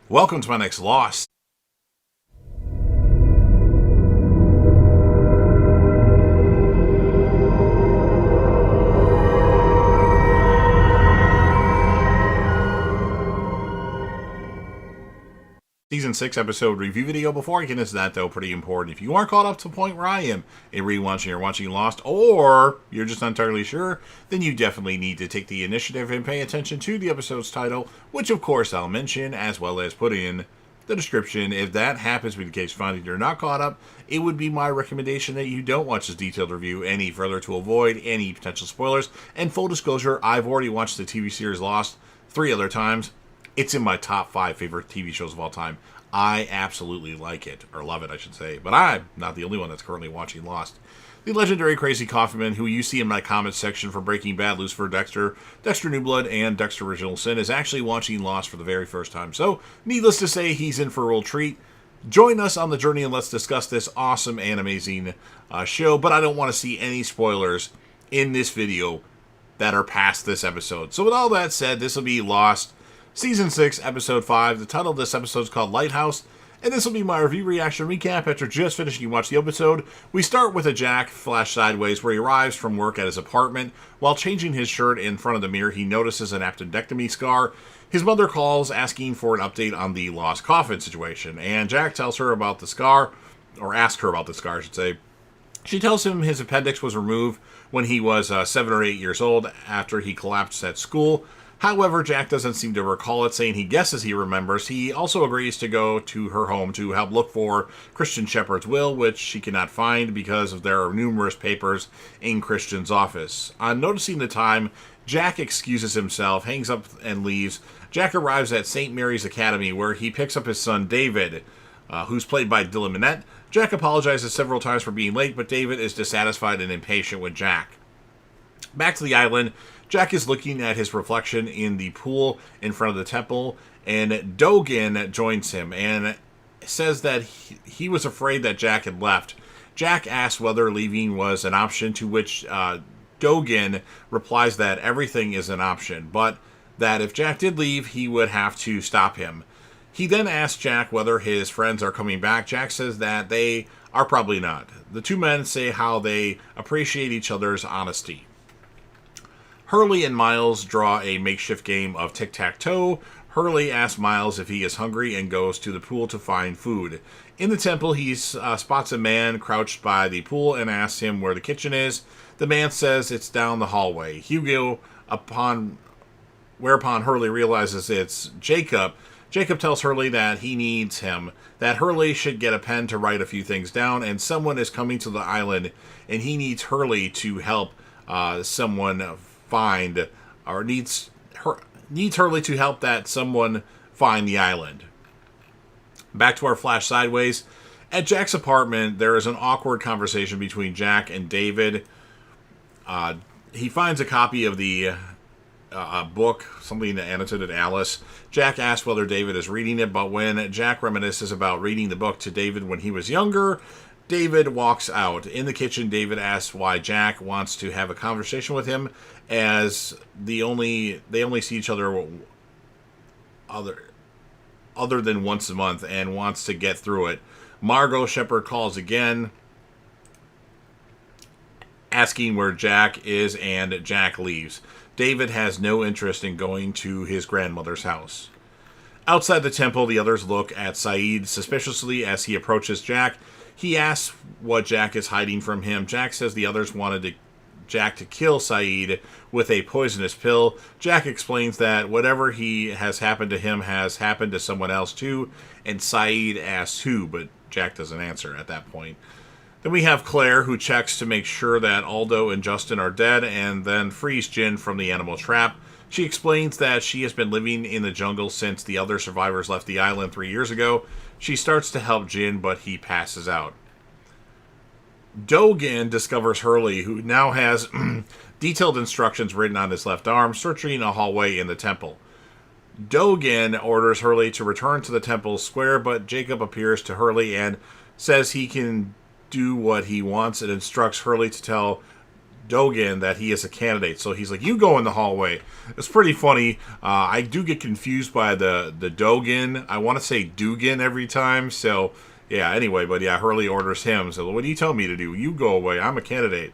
Welcome to my next Lost. Season 6 episode review video. Before I get into that, though, pretty important. If you aren't caught up to the point where I am in rewatching or watching Lost, or you're just not entirely sure, then you definitely need to take the initiative and pay attention to the episode's title, which of course I'll mention, as well as put in the description. If that happens to be the case, finding you're not caught up, it would be my recommendation that you don't watch this detailed review any further to avoid any potential spoilers. And full disclosure, I've already watched the TV series Lost 3 other times. It's in my top 5 favorite TV shows of all time. I absolutely like it, or love it, I should say. But I'm not the only one that's currently watching Lost. The legendary Crazy Coffman, who you see in my comments section for Breaking Bad, Lucifer, Dexter, Dexter New Blood, and Dexter Original Sin, is actually watching Lost for the very first time. So, needless to say, he's in for a real treat. Join us on the journey and let's discuss this awesome and amazing show. But I don't want to see any spoilers in this video that are past this episode. So with all that said, this will be Lost Season 6, Episode 5. The title of this episode is called Lighthouse, and this will be my review reaction recap after just finishing watching the episode. We start with a Jack flash sideways where he arrives from work at his apartment. While changing his shirt in front of the mirror, he notices an appendectomy scar. His mother calls asking for an update on the lost coffin situation, and Jack tells her about the scar, or asks her about the scar, I should say. She tells him his appendix was removed when he was 7 or 8 years old after he collapsed at school. However, Jack doesn't seem to recall it, saying he guesses he remembers. He also agrees to go to her home to help look for Christian Shepherd's will, which she cannot find because there are numerous papers in Christian's office. On noticing the time, Jack excuses himself, hangs up, and leaves. Jack arrives at St. Mary's Academy, where he picks up his son, David, who's played by Dylan Minnette. Jack apologizes several times for being late, but David is dissatisfied and impatient with Jack. Back to the island, Jack is looking at his reflection in the pool in front of the temple, and Dogen joins him and says that he was afraid that Jack had left. Jack asks whether leaving was an option, to which Dogen replies that everything is an option, but that if Jack did leave, he would have to stop him. He then asks Jack whether his friends are coming back. Jack says that they are probably not. The two men say how they appreciate each other's honesty. Hurley and Miles draw a makeshift game of tic-tac-toe. Hurley asks Miles if he is hungry and goes to the pool to find food. In the temple, he spots a man crouched by the pool and asks him where the kitchen is. The man says it's down the hallway. Whereupon Hurley realizes it's Jacob. Jacob tells Hurley that he needs him, that Hurley should get a pen to write a few things down, and someone is coming to the island, and he needs Hurley to help someone find, or needs Hurley to help that someone find the island. Back to our flash sideways. At Jack's apartment, there is an awkward conversation between Jack and David. He finds a copy of the book, something annotated Alice. Jack asks whether David is reading it, but when Jack reminisces about reading the book to David when he was younger, David walks out. In the kitchen, David asks why Jack wants to have a conversation with him, as they only see each other other than once a month, and wants to get through it. Margot Shepherd calls again, asking where Jack is, and Jack leaves. David has no interest in going to his grandmother's house. Outside the temple, the others look at Saeed suspiciously as he approaches Jack. He asks what Jack is hiding from him. Jack says the others wanted Jack to kill Saeed with a poisonous pill. Jack explains that whatever has happened to him has happened to someone else too, and Saeed asks who, but Jack doesn't answer at that point. Then we have Claire, who checks to make sure that Aldo and Justin are dead, and then frees Jin from the animal trap. She explains that she has been living in the jungle since the other survivors left the island 3 years ago. She starts to help Jin, but he passes out. Dogen discovers Hurley, who now has detailed instructions written on his left arm, searching a hallway in the temple. Dogen orders Hurley to return to the temple square, but Jacob appears to Hurley and says he can do what he wants, and instructs Hurley to tell Dogen that he is a candidate. So he's like, you go in the hallway. It's pretty funny. I do get confused by the Dogen. I want to say Dugan every time. So, yeah, anyway, but yeah, Hurley orders him. So, what do you tell me to do? You go away. I'm a candidate.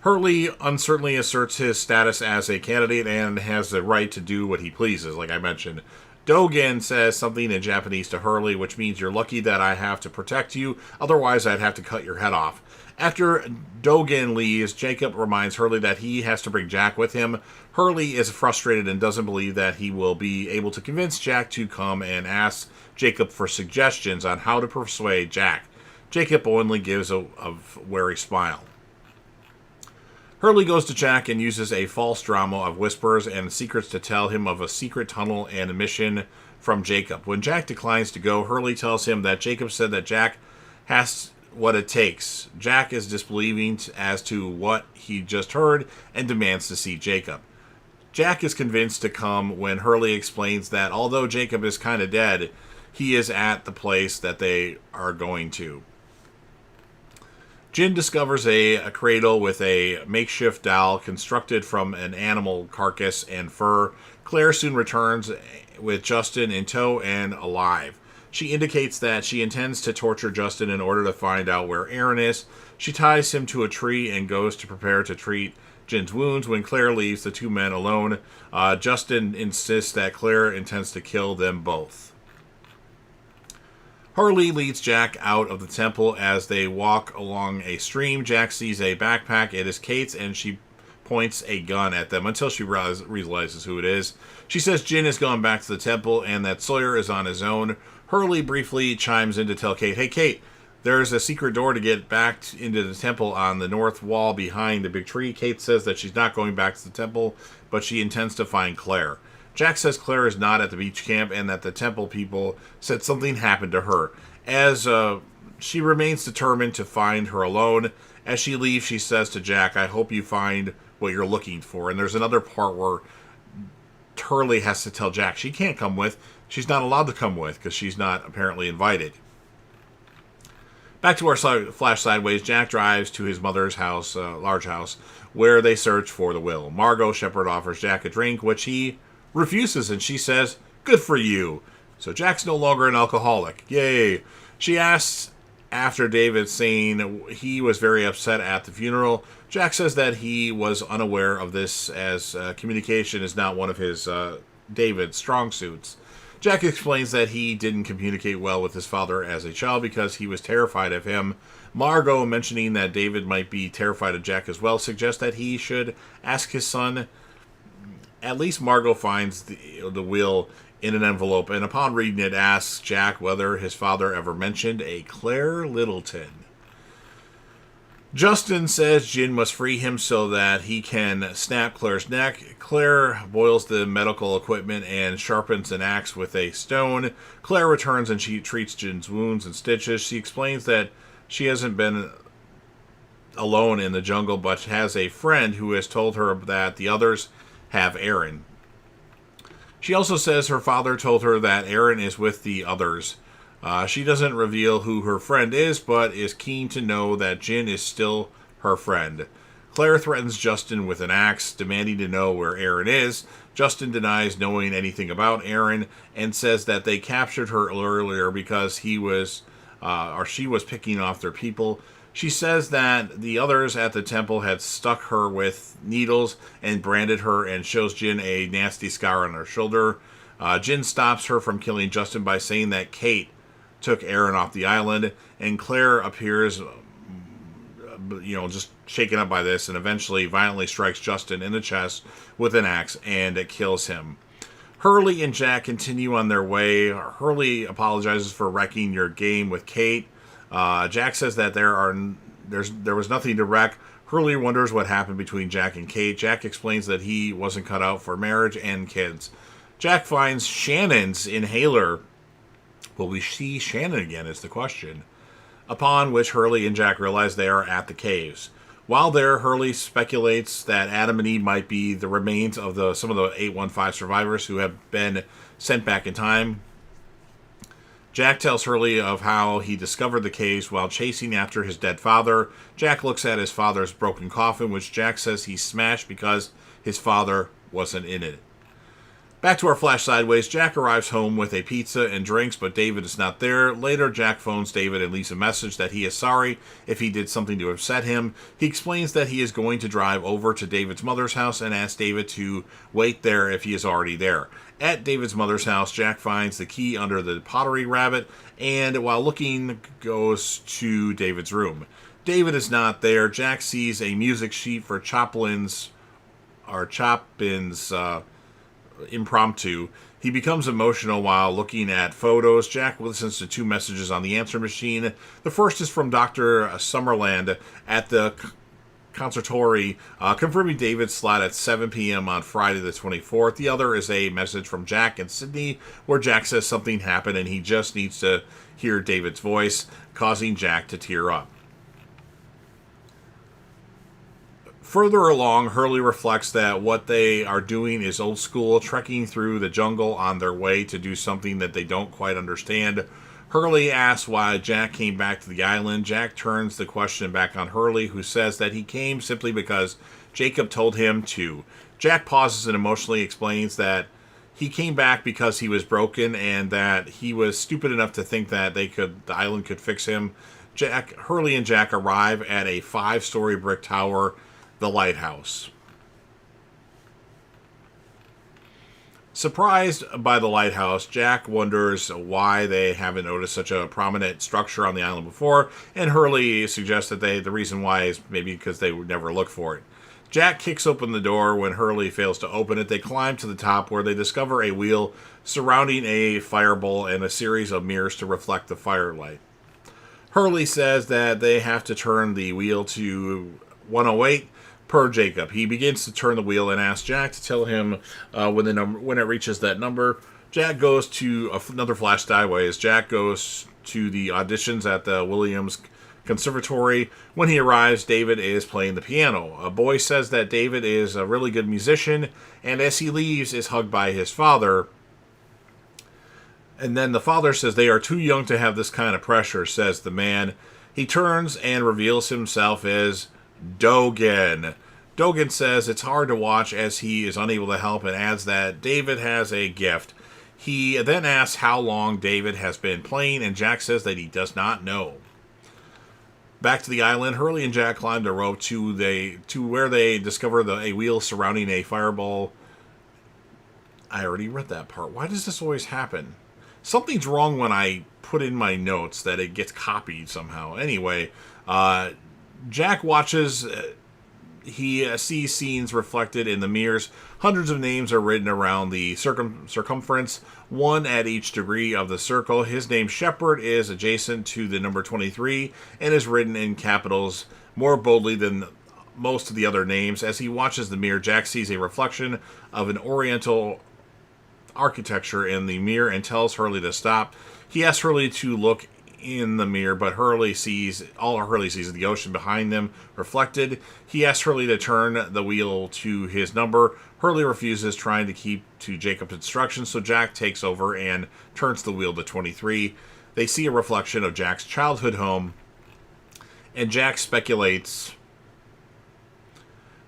Hurley uncertainly asserts his status as a candidate and has the right to do what he pleases, like I mentioned. Dogen says something in Japanese to Hurley, which means you're lucky that I have to protect you, otherwise I'd have to cut your head off. After Dogen leaves, Jacob reminds Hurley that he has to bring Jack with him. Hurley is frustrated and doesn't believe that he will be able to convince Jack to come, and asks Jacob for suggestions on how to persuade Jack. Jacob only gives a wary smile. Hurley goes to Jack and uses a false drama of whispers and secrets to tell him of a secret tunnel and a mission from Jacob. When Jack declines to go, Hurley tells him that Jacob said that Jack has what it takes. Jack is disbelieving as to what he just heard and demands to see Jacob. Jack is convinced to come when Hurley explains that although Jacob is kind of dead, he is at the place that they are going to. Jin discovers a cradle with a makeshift doll constructed from an animal carcass and fur. Claire soon returns with Justin in tow and alive. She indicates that she intends to torture Justin in order to find out where Aaron is. She ties him to a tree and goes to prepare to treat Jin's wounds. When Claire leaves the two men alone, Justin insists that Claire intends to kill them both. Hurley leads Jack out of the temple. As they walk along a stream, Jack sees a backpack. It is Kate's, and she points a gun at them until she realizes who it is. She says Jin has gone back to the temple and that Sawyer is on his own. Hurley briefly chimes in to tell Kate, hey Kate, there's a secret door to get back into the temple on the north wall behind the big tree. Kate says that she's not going back to the temple, but she intends to find Claire. Jack says Claire is not at the beach camp and that the temple people said something happened to her. As she remains determined to find her alone, as she leaves, she says to Jack, I hope you find what you're looking for. And there's another part where Hurley has to tell Jack she can't come with. She's not allowed to come with because she's not apparently invited. Back to our flash sideways, Jack drives to his mother's house, large house, where they search for the will. Margot Shepherd offers Jack a drink, which he refuses, and she says, good for you. So Jack's no longer an alcoholic. Yay. She asks after David saying he was very upset at the funeral. Jack says that he was unaware of this, as communication is not one of his David's strong suits. Jack explains that he didn't communicate well with his father as a child because he was terrified of him. Margot, mentioning that David might be terrified of Jack as well, suggests that he should ask his son. At least Margot finds the will in an envelope, and upon reading it, asks Jack whether his father ever mentioned a Claire Littleton. Justin says Jin must free him so that he can snap Claire's neck. Claire boils the medical equipment and sharpens an axe with a stone. Claire returns and she treats Jin's wounds and stitches. She explains that she hasn't been alone in the jungle, but has a friend who has told her that the others have Aaron. She also says her father told her that Aaron is with the others. She doesn't reveal who her friend is, but is keen to know that Jin is still her friend. Claire threatens Justin with an axe, demanding to know where Aaron is. Justin denies knowing anything about Aaron and says that they captured her earlier because she was picking off their people. She says that the others at the temple had stuck her with needles and branded her, and shows Jin a nasty scar on her shoulder. Jin stops her from killing Justin by saying that Kate took Aaron off the island, and Claire appears, just shaken up by this, and eventually violently strikes Justin in the chest with an axe, and it kills him. Hurley and Jack continue on their way. Hurley apologizes for wrecking your game with Kate. Jack says that there was nothing to wreck. Hurley wonders what happened between Jack and Kate. Jack explains that he wasn't cut out for marriage and kids. Jack finds Shannon's inhaler. Will we see Shannon again is the question. Upon which Hurley and Jack realize they are at the caves. While there, Hurley speculates that Adam and Eve might be the remains of some of the 815 survivors who have been sent back in time. Jack tells Hurley of how he discovered the caves while chasing after his dead father. Jack looks at his father's broken coffin, which Jack says he smashed because his father wasn't in it. Back to our flash sideways, Jack arrives home with a pizza and drinks, but David is not there. Later, Jack phones David and leaves a message that he is sorry if he did something to upset him. He explains that he is going to drive over to David's mother's house and asks David to wait there if he is already there. At David's mother's house, Jack finds the key under the pottery rabbit, and while looking, goes to David's room. David is not there. Jack sees a music sheet for Chopin's Impromptu. He becomes emotional while looking at photos. Jack listens to two messages on the answer machine. The first is from Dr. Summerland at the conservatory, confirming David's slot at 7 p.m. on Friday the 24th. The other is a message from Jack and Sydney where Jack says something happened and he just needs to hear David's voice, causing Jack to tear up. Further along, Hurley reflects that what they are doing is old school, trekking through the jungle on their way to do something that they don't quite understand. Hurley asks why Jack came back to the island. Jack turns the question back on Hurley, who says that he came simply because Jacob told him to. Jack pauses and emotionally explains that he came back because he was broken and that he was stupid enough to think that the island could fix him. Hurley and Jack arrive at a 5-story brick tower, the Lighthouse. Surprised by the lighthouse, Jack wonders why they haven't noticed such a prominent structure on the island before, and Hurley suggests that the reason why is maybe because they would never look for it. Jack kicks open the door when Hurley fails to open it. They climb to the top where they discover a wheel surrounding a firebowl and a series of mirrors to reflect the firelight. Hurley says that they have to turn the wheel to 108 per Jacob. He begins to turn the wheel and asks Jack to tell him when it reaches that number. Jack goes to another flash sideways. Jack goes to the auditions at the Williams Conservatory. When he arrives, David is playing the piano. A boy says that David is a really good musician, and as he leaves, is hugged by his father. And then the father says they are too young to have this kind of pressure, says the man. He turns and reveals himself as Dogen. Dogen says it's hard to watch as he is unable to help and adds that David has a gift. He then asks how long David has been playing, and Jack says that he does not know. Back to the island, Hurley and Jack climb the rope to where they discover a wheel surrounding a fireball. I already read that part. Why does this always happen? Something's wrong when I put in my notes that it gets copied somehow. Anyway, Jack watches. He sees scenes reflected in the mirrors. Hundreds of names are written around the circumference, one at each degree of the circle. His name, Shepard, is adjacent to the number 23 and is written in capitals more boldly than most of the other names. As he watches the mirror, Jack sees a reflection of an Oriental architecture in the mirror and tells Hurley to stop. He asks Hurley to look in the mirror, but Hurley sees is the ocean behind them reflected. He asks Hurley to turn the wheel to his number. Hurley refuses, trying to keep to Jacob's instructions, so Jack takes over and turns the wheel to 23. They see a reflection of Jack's childhood home, and Jack speculates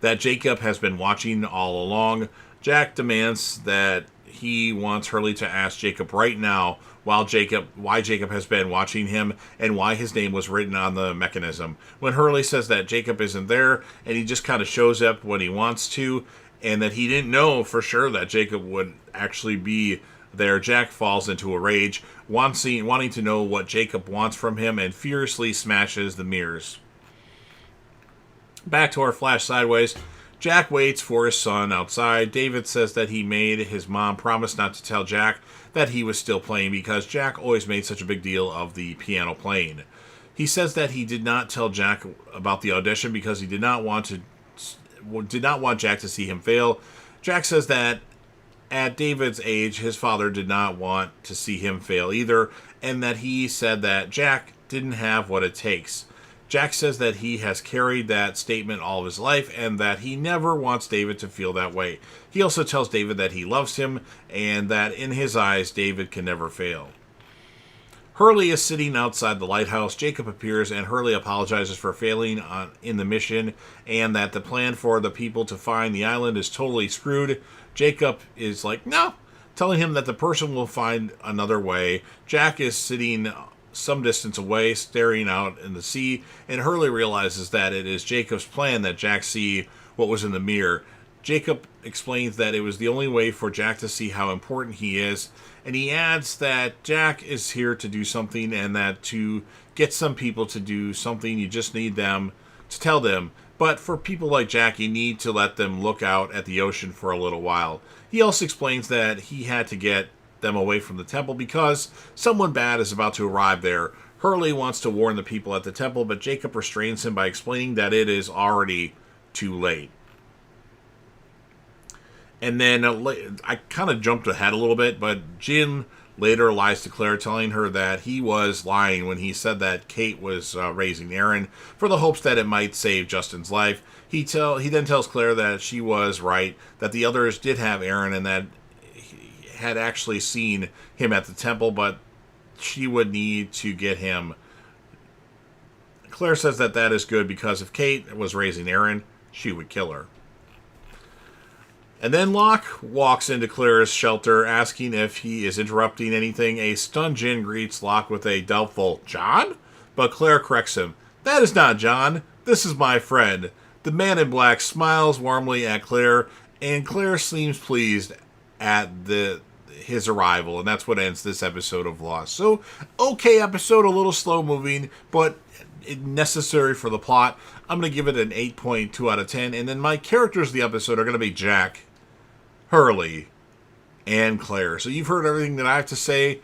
that Jacob has been watching all along. Jack demands that he wants Hurley to ask Jacob right now why Jacob has been watching him and why his name was written on the mechanism. When Hurley says that Jacob isn't there and he just kind of shows up when he wants to and that he didn't know for sure that Jacob would actually be there, Jack falls into a rage, wanting to know what Jacob wants from him, and furiously smashes the mirrors. Back to our flash sideways. Jack waits for his son outside. David says that he made his mom promise not to tell Jack that he was still playing because Jack always made such a big deal of the piano playing. He says that he did not tell Jack about the audition because he did not want Jack to see him fail. Jack says that at David's age, his father did not want to see him fail either, and that he said that Jack didn't have what it takes. Jack says that he has carried that statement all of his life and that he never wants David to feel that way. He also tells David that he loves him and that in his eyes, David can never fail. Hurley is sitting outside the lighthouse. Jacob appears, and Hurley apologizes for failing in the mission, and that the plan for the people to find the island is totally screwed. Jacob is like, no, telling him that the person will find another way. Jack is sitting some distance away, staring out in the sea, and Hurley realizes that it is Jacob's plan that Jack see what was in the mirror. Jacob explains that it was the only way for Jack to see how important he is, and he adds that Jack is here to do something, and that to get some people to do something, you just need them to tell them. But for people like Jack, you need to let them look out at the ocean for a little while. He also explains that he had to get them away from the temple because someone bad is about to arrive there. Hurley wants to warn the people at the temple, but Jacob restrains him by explaining that it is already too late. And then I kind of jumped ahead a little bit, but Jin later lies to Claire, telling her that he was lying when he said that Kate was raising Aaron for the hopes that it might save Justin's life. He then tells Claire that she was right, that the others did have Aaron, and that he had actually seen him at the temple, but she would need to get him. Claire says that that is good because if Kate was raising Aaron, she would kill her. And then Locke walks into Claire's shelter, asking if he is interrupting anything. A stunned Jin greets Locke with a doubtful, "John?" But Claire corrects him. "That is not John. This is my friend." The man in black smiles warmly at Claire, and Claire seems pleased at his arrival. And that's what ends this episode of Lost. So, okay episode, a little slow moving, but necessary for the plot. I'm going to give it an 8.2 out of 10. And then my characters of the episode are going to be Jack, Hurley, and Claire. So you've heard everything that I have to say.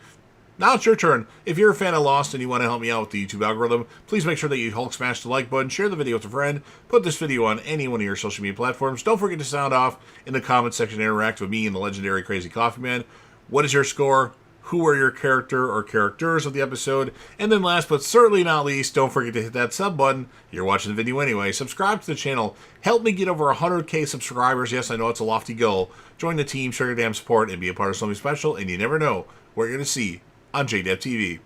Now it's your turn. If you're a fan of Lost and you want to help me out with the YouTube algorithm, please make sure that you Hulk smash the like button, share the video with a friend, put this video on any one of your social media platforms. Don't forget to sound off in the comment section and interact with me and the legendary Crazy Coffee Man. What is your score? Who are your character or characters of the episode? And then last but certainly not least, don't forget to hit that sub button. You're watching the video anyway. Subscribe to the channel. Help me get over 100K subscribers. Yes, I know it's a lofty goal. Join the team, share your damn support, and be a part of something special. And you never know what you're going to see on JDev TV.